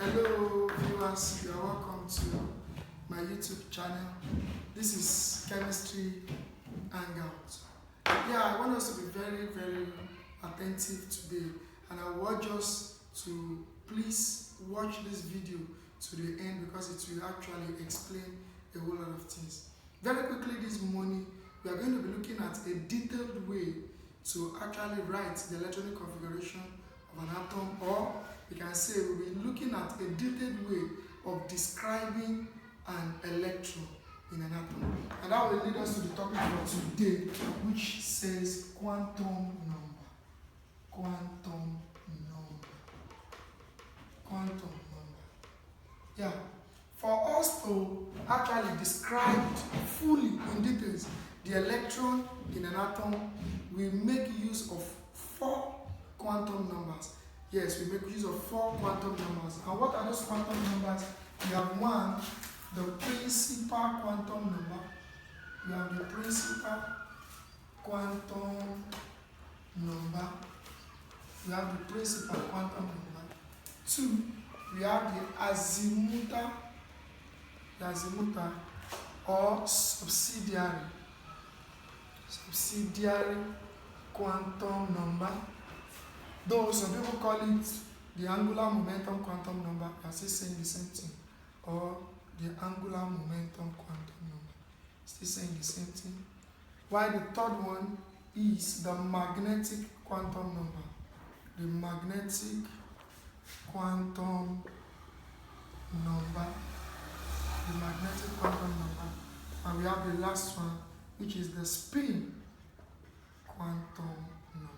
Hello viewers, you are welcome to my YouTube channel. This is Chemistry Hangout. I want us to be very attentive today, and I want us to please watch this video to the end because it will actually explain a whole lot of things. Very quickly this morning, we are going to be looking at a detailed way to actually write the electronic configuration of an atom, or we can say we'll be looking at a detailed way of describing an electron in an atom. And that will lead us to the topic for today, which says quantum number. Quantum number. Quantum number. For us to actually describe fully in details the electron in an atom, we make use of 4 quantum numbers. Yes, we make use of 4 quantum numbers. And what are those quantum numbers? We have one, the principal quantum number. We have the principal quantum number. We have the principal quantum number. 2, we have the azimuthal or subsidiary quantum number. Though some people call it the angular momentum quantum number, we are still saying the same thing. Or the angular momentum quantum number, still saying the same thing. While the third one is the magnetic quantum number. The magnetic quantum number. The magnetic quantum number. And we have the last one, which is the spin quantum number.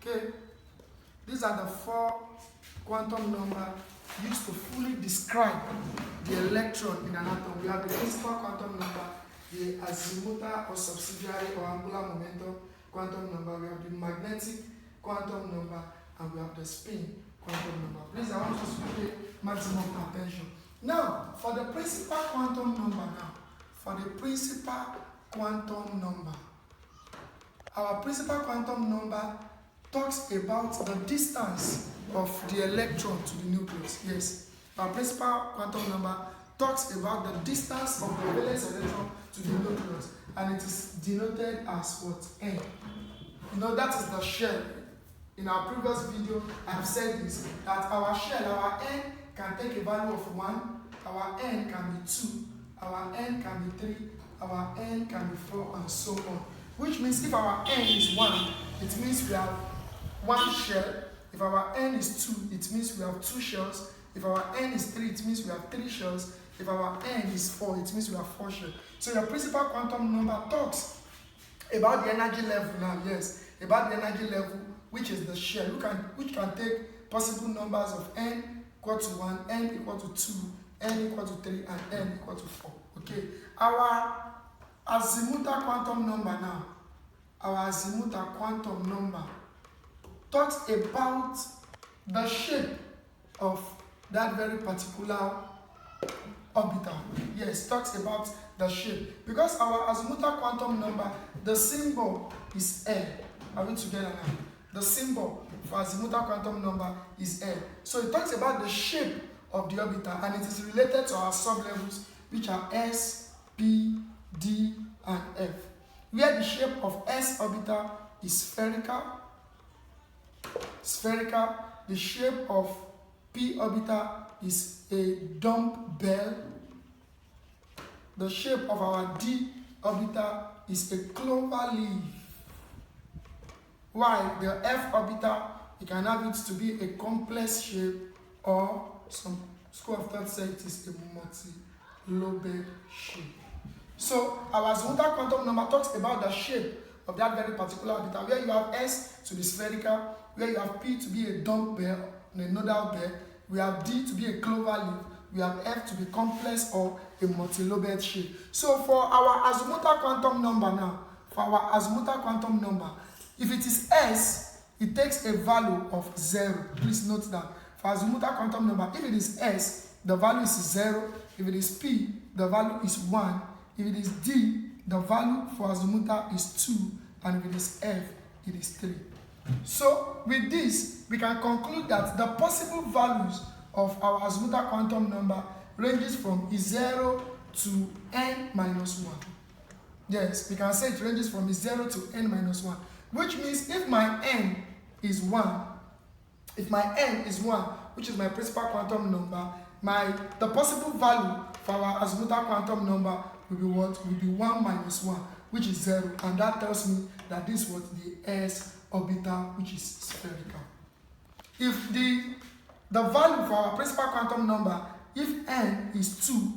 Okay? These are the 4 quantum numbers used to fully describe the electron in an atom. We have the principal quantum number, the azimuthal or subsidiary or angular momentum quantum number, we have the magnetic quantum number, and we have the spin quantum number. Please, I want you to pay maximum attention. Now, for the principal quantum number our principal quantum number talks about the distance of the electron to the nucleus. Yes, our principal quantum number talks about the distance of the valence electron to the nucleus, and it is denoted as what? N. You know, that is the shell. In our previous video, I have said this, that our shell, our N can take a value of 1, our N can be 2, our N can be 3, our N can be 4, and so on. Which means if our N is 1, it means we have 1 shell. If our N is 2, it means we have 2 shells. If our N is 3, it means we have 3 shells. If our N is 4, it means we have 4 shells. So your principal quantum number talks about the energy level now. Yes, about the energy level, which is the shell, which can take possible numbers of N equal to 1, N equal to 2, N equal to 3, and N equal to 4. Okay, our azimuthal quantum number now. Our azimuthal quantum number talks about the shape of that very particular orbital. Yes, talks about the shape. Because our azimuthal quantum number, the symbol is L. Are we together now? The symbol for azimuthal quantum number is L. So it talks about the shape of the orbital, and it is related to our sublevels, which are S, P, D, and F. Where the shape of S orbital is spherical, the shape of P orbital is a dumbbell, the shape of our D orbital is a clover leaf, while the F orbital, you can have it to be a complex shape, or some school of thought say it is a multi-lobed shape. So our azimuthal quantum number talks about the shape of that very particular orbital, where you have S to be spherical, where you have P to be a dumbbell, a nodal bell, we have D to be a clover leaf, we have F to be complex or a multi-lobed shape. So for our azimuthal quantum number now, if it is S, it takes a value of 0. Please note that. For azimuthal quantum number, if it is S, the value is 0. If it is P, the value is 1. If it is D, the value for azimuthal is 2. And if it is F, it is 3. So with this, we can conclude that the possible values of our azimuthal quantum number ranges from 0 to n minus 1. Yes, we can say it ranges from 0 to n minus 1, which means if my n is 1, which is my principal quantum number, the possible value for our azimuthal quantum number will be what? Will be 1 minus 1, which is 0, and that tells me that this was the s orbital, which is spherical. If the value for our principal quantum number, if n is 2,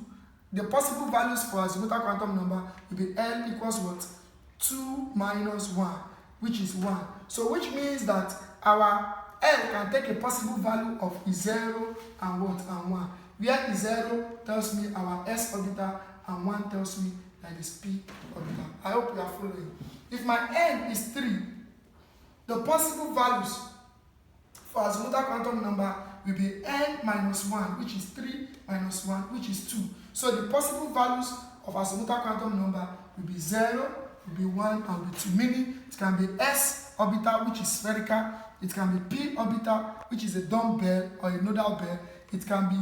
the possible values for azimuthal quantum number will be L equals what? 2 minus 1, which is 1. So which means that our L can take a possible value of 0 and what? And 1. Where 0 tells me our s orbital and 1 tells me that it is p orbital. I hope you are following. If my n is 3, the possible values for azimuthal quantum number will be n minus 1, which is 3 minus 1, which is 2. So the possible values of azimuthal quantum number will be 0, will be 1, and will be 2. Meaning it can be s orbital, which is spherical. It can be p orbital, which is a dumbbell or a nodal bell. It can be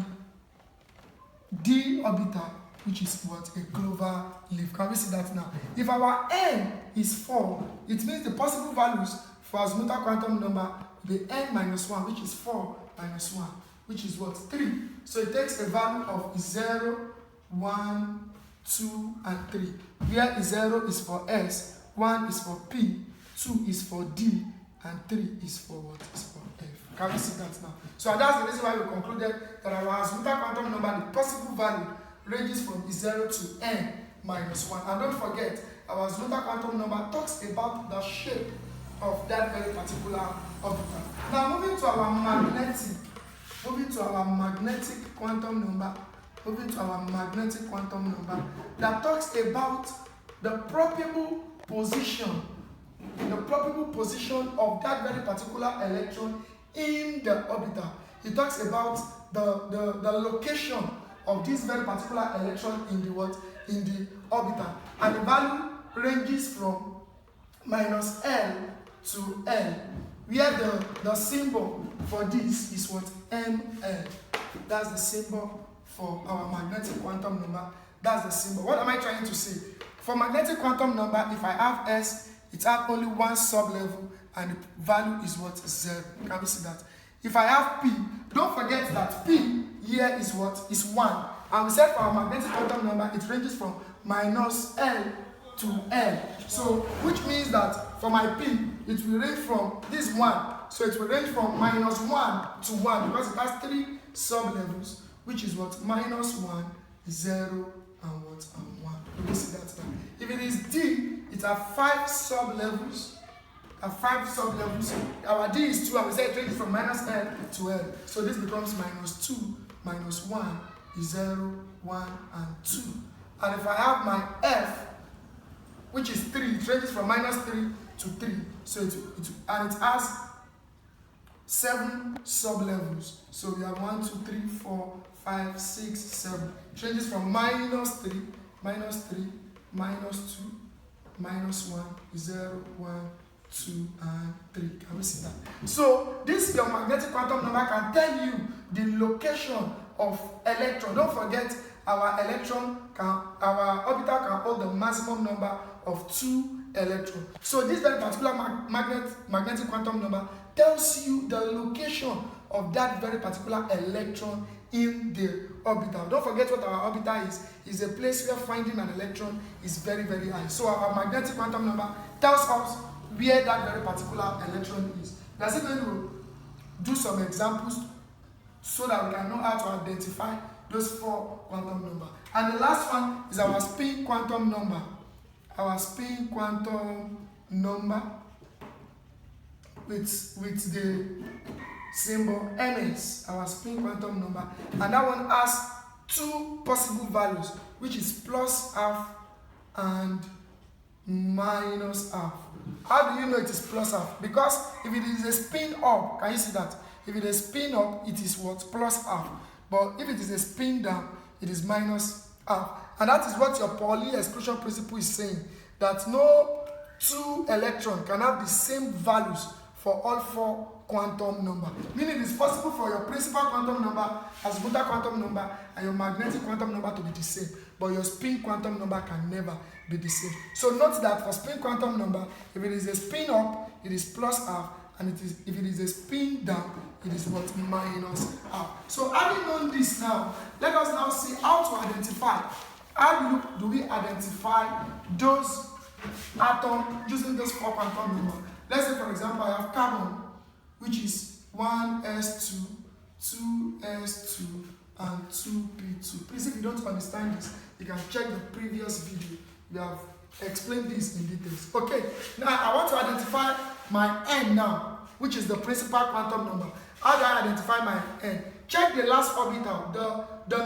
d orbital, which is what? A clover leaf. Can we see that now? If our n is 4, it means the possible values for azimuthal quantum number will be n minus 1, which is 4 minus 1, which is what? 3. So it takes a value of 0, 1, 2, and 3. Where 0 is for s, 1 is for p, 2 is for d, and 3 is for what? Is for f. Can we see that now? So that's the reason why we concluded that our azimuthal quantum number, the possible value, ranges from 0 to n minus 1. And don't forget, our azimuthal quantum number talks about the shape of that very particular orbital. Now moving to our magnetic quantum number, that talks about the probable position of that very particular electron in the orbital. It talks about the location of this very particular electron in the what? In the orbital. And the value ranges from minus L to L, where the symbol for this is what? ML. That's the symbol for our magnetic quantum number. That's the symbol. What am I trying to say? For magnetic quantum number, if I have S, it has only one sublevel, and the value is what? 0. Can we see that? If I have P, don't forget that P here is what? Is 1. And we said for our magnetic quantum number, it ranges from minus L to L. So, which means that for my P, it will range from this 1. So it will range from minus 1 to 1, because it has 3 sublevels, which is what? Minus 1, 0, and what? And 1. You can see that now. If it is D, it has 5 sublevels. Our D is 2, and we say it ranges from minus L to L. So this becomes minus 2, minus 1, 0, 1, and 2. And if I have my F, which is 3, it ranges from minus 3 to 3. So it has 7 sublevels. So we have 1, 2, 3, 4, 5, 6, 7. It ranges from minus 3, minus 3, minus 2, minus 1, 0, 1, 2, and 3. Can we see that? So this your magnetic quantum number can tell you the location of electron. Don't forget, our orbital can hold the maximum number of 2 electrons. So this very particular magnetic quantum number tells you the location of that very particular electron in the orbital. Don't forget what our orbital is. It's a place where finding an electron is very, very high. So our magnetic quantum number tells us where that very particular electron is. That's it. Going to do some examples so that we can know how to identify those 4 quantum numbers. And the last one is our spin quantum number. Our spin quantum number with the symbol ms, our spin quantum number. And that one has 2 possible values, which is plus half and minus half. How do you know it is plus half? Because if it is a spin up, can you see that? If it is a spin up, it is what? Plus half. But if it is a spin down, it is minus half. And that is what your Pauli exclusion principle is saying, that no 2 electrons can have the same values for all 4 quantum number. Meaning it's possible for your principal quantum number, azimuthal quantum number, and your magnetic quantum number to be the same, but your spin quantum number can never be the same. So note that for spin quantum number, if it is a spin up, it is plus half, and if it is a spin down, it is what? Minus half. So having known this now, let us now see how to identify. How do we identify those atoms using those 4 quantum numbers? Let's say, for example, I have carbon, which is 1s2, 2s2, and 2p2. Please, if you don't understand this, you can check the previous video. We have explained this in details. Okay, now I want to identify my n now, which is the principal quantum number. How do I identify my n? Check the last orbital, the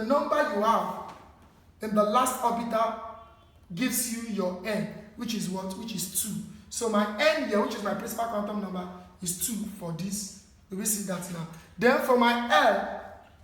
number you have in the last orbital gives you your n, which is what? Which is 2. So my n here, which is my principal quantum number, is 2 for this. We will see that now. Then for my L,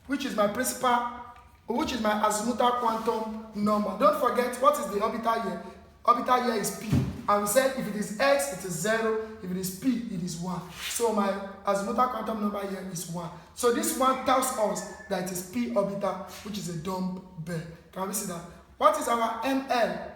which is my azimuthal quantum number. Don't forget, what is the orbital here? Orbital here is p. And we said if it is x, it is 0. If it is p, it is 1. So my azimuthal quantum number here is 1. So this one tells us that it is p orbital, which is a dumbbell. Can we see that? What is our ml?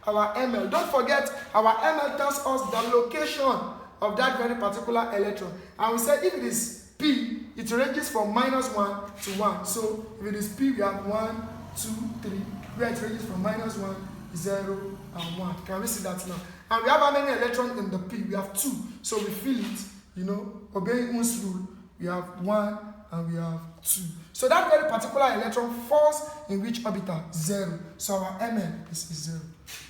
Our ml. Don't forget, our ml tells us the location of that very particular electron. And we said if it is p, it ranges from -1 to 1. So if it is p, we have 1, 2, 3. Where it ranges from -1, 0, and 1. Can we see that now? And we have how many electrons in the p? We have 2. So we fill it, you know, obeying Ohm's rule. We have 1 and we have 2. So that very particular electron falls in which orbital? 0. So our ml is 0.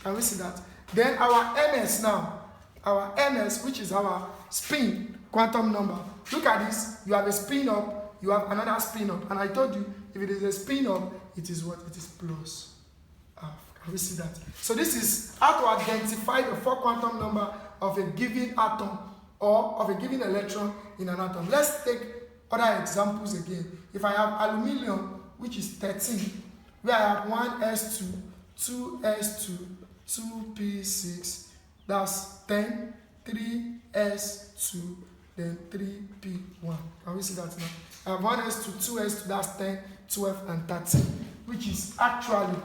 Can we see that? Then our ms now. Our ms, which is our spin quantum number. Look at this. You have a spin up, you have another spin up. And I told you, if it is a spin up, it is what? It is plus half. Can we see that? So this is how to identify the 4 quantum number of a given atom or of a given electron in an atom. Let's take other examples again. If I have aluminium, which is 13, where I have 1s2, 2s2, 2p6, that's 10, 3s2, then 3p1. Can we see that now? I have 1s2, 2s2, that's 10, 12, and 13, which is actually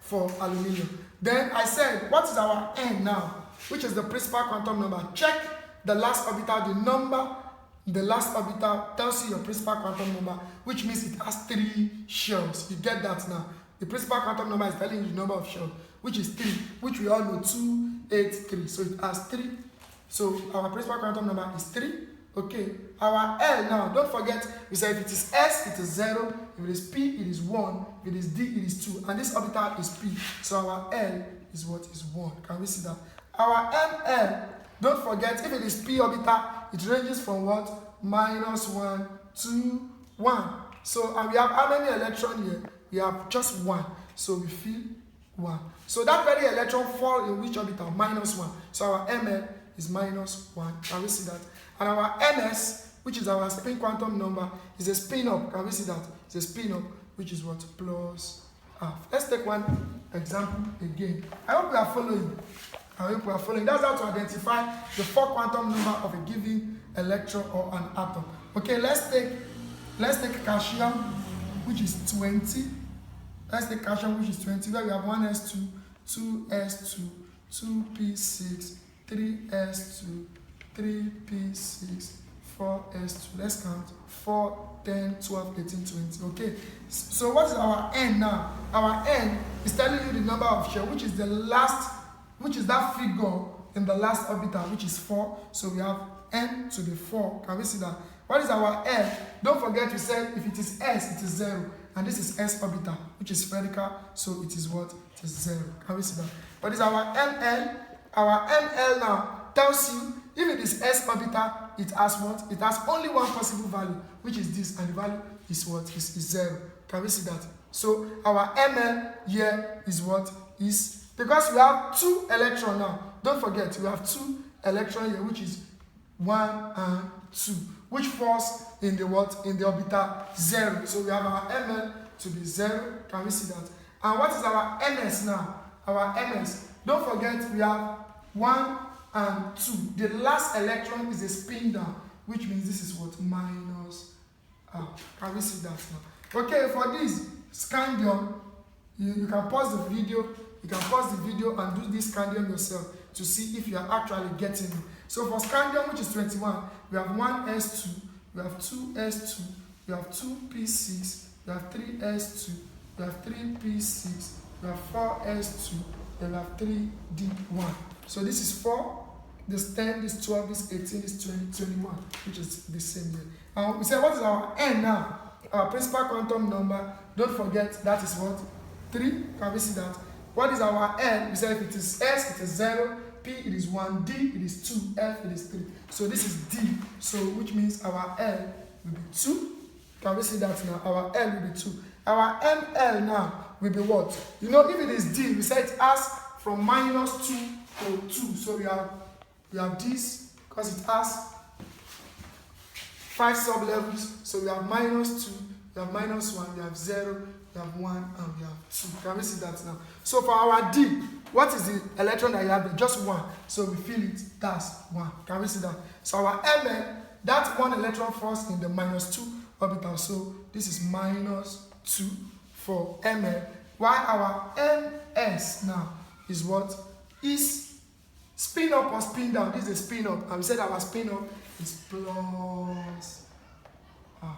for aluminium. Then I said, what is our n now? Which is the principal quantum number. Check the last orbital, the number in the last orbital tells you your principal quantum number, which means it has 3 shells. You get that now? The principal quantum number is telling you the number of shells, which is 3, which we all know, 2, 8, 3. So it has 3. So our principal quantum number is 3. Okay. Our L now, don't forget, we said if it is S, it is 0. If it is P, it is 1. If it is D, it is 2. And this orbital is P. So our L is what? Is 1. Can we see that? Our ML, don't forget, if it is P orbital, it ranges from what? -1 to 1. So, and we have how many electrons here? We have just 1. So we fill 1. So that very electron falls in which orbital? -1. So our ML is -1. Can we see that? And our MS, which is our spin quantum number, is a spin up. Can we see that? It's a spin up, which is what? Plus half. Let's take one example again. I hope we are following. That's how to identify the 4 quantum number of a given electron or an atom. Okay, let's take calcium, which is 20. Let's take calcium, which is 20, where we have 1s2, 2s2, 2p6, 3s2, 3p6, 4s2. Let's count. 4, 10, 12, 18, 20. Okay. So what is our n now? Our n is telling you the number of shells, which is that figure in the last orbital, which is 4. So we have n to the 4. Can we see that? What is our L? Don't forget we said if it is S, it is 0. And this is S orbital, which is spherical. So it is what? It is 0. Can we see that? What is our ML? Our ML now tells you if it is S orbital, it has what? It has only one possible value, which is this. And the value is what? Is 0. Can we see that? So our ML here is what? Is, because we have 2 electrons now. Don't forget, we have 2 electrons here, which is 1 and 2, which falls in the what? In the orbital 0. So we have our ML to be 0. Can we see that? And what is our MS now? Our MS, don't forget we have 1 and 2. The last electron is a spin down, which means this is what? Minus R. Can we see that now? Okay, for this scandium, you can pause the video. You can pause the video and do this scandium yourself to see if you are actually getting it. So for scandium, which is 21, we have 1s2, we have 2s2, we have 2p6, we have 3s2, we have 3p6, we have 4s2, then we have 3d1. So this is 4, this 10, this 12, this 18, this 20, 21, which is the same here. We say, what is our n now? Our principal quantum number, don't forget, that is what? 3. Can we see that? What is our n? We say if it is s, it is 0, p, it is 1, d, it is 2, f, it is 3. So this is d. So which means our l will be 2. Can we see that now? Our l will be 2. Our ml now will be what? You know, if it is d, we say it has from minus 2 to 2. So we have this because it has 5 sub-levels. So we have minus 2, we have minus 1, we have 0, we have 1, and we have 2. Can we see that now? So for our D, what is the electron that you have there? Just 1. So we feel it, that's 1. Can we see that? So our Mn, that 1 electron falls in the minus 2 orbital. So this is minus 2 for Mn. While our Ms now is what? Is spin up or spin down. This is a spin up. And we said our spin up is plus R.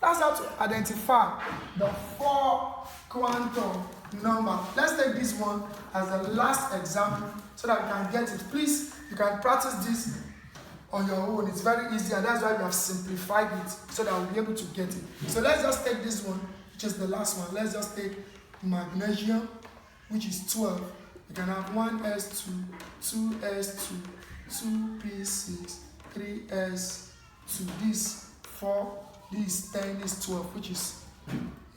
That's how to identify the 4 quantum number. Let's take this one as the last example so that we can get it. Please, you can practice this on your own. It's very easy, and that's why we have simplified it so that we'll be able to get it. So let's just take this one, which is the last one. Let's just take magnesium, which is 12. You can have 1s2, 2s2, 2p6, 3s2, this 4, this 10, this 12, which is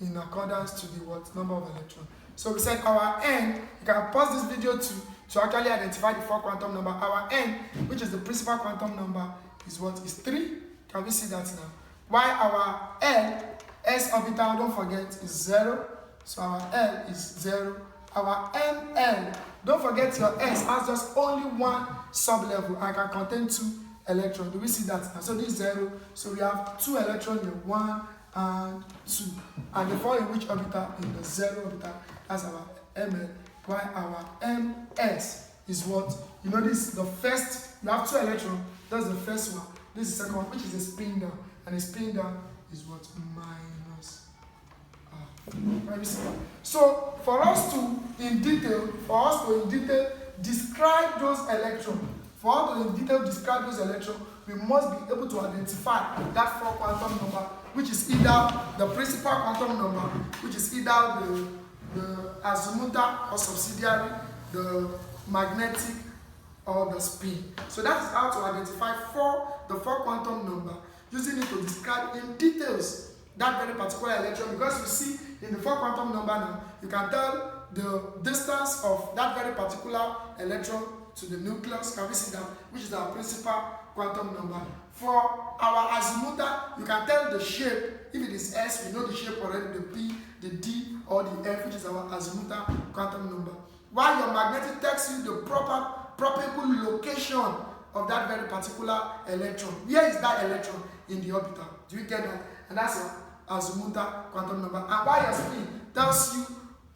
in accordance to the what number of electrons. So we said our n, you can pause this video to actually identify the 4 quantum number. Our n, which is the principal quantum number, is what? Is 3. Can we see that now? While our l, s orbital, don't forget, is 0. So our l is 0. Our ml, don't forget your s has just only 1 sub-level and can contain 2 electrons. Do we see that now? So this is 0. So we have 2 electrons here, 1 and 2. And they fall in which orbital? In the 0 orbital. That's our ml. While our ms is what? You know this, the first, you have 2 electrons. That's the first one. This is the second one, which is a spin down. And a spin down is what? Minus R. So for us to in detail describe those electrons, for us to in detail describe those electrons, we must be able to identify that 4 quantum number, which is either the principal quantum number, which is either the azimuthal or subsidiary, the magnetic or the spin. So that is how to identify the 4 quantum number, using it to describe in details that very particular electron. Because you see in the 4 quantum number now, you can tell the distance of that very particular electron to the nucleus. Can we see that? Which is our principal quantum number. For our azimuthal, you can tell the shape. If it is S, we know the shape already, the P, the D, or the F, which is our azimuthal quantum number. While your magnetic tells you the probable location of that very particular electron. Where is that electron in the orbital? Do you get that? And that's your azimuthal quantum number. And while your spin tells you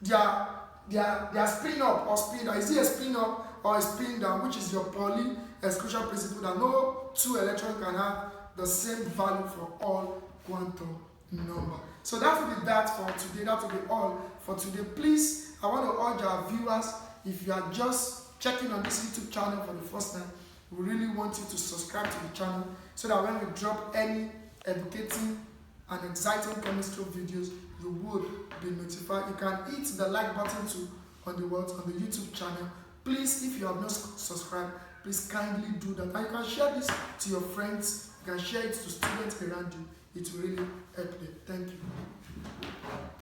their spin up or spin down. Is it a spin up or a spin down, which is your Pauli exclusion principle, that no 2 electrons can have the same value for all quantum number. So that will be that for today. That will be all for today. Please, I want to urge our viewers, if you are just checking on this YouTube channel for the first time, we really want you to subscribe to the channel so that when we drop any educating and exciting chemistry videos, you would be notified. You can hit the like button too on the YouTube channel. Please, if you have not subscribed, please kindly do that. And you can share this to your friends. You can share it to students around you. It will really help you. Thank you.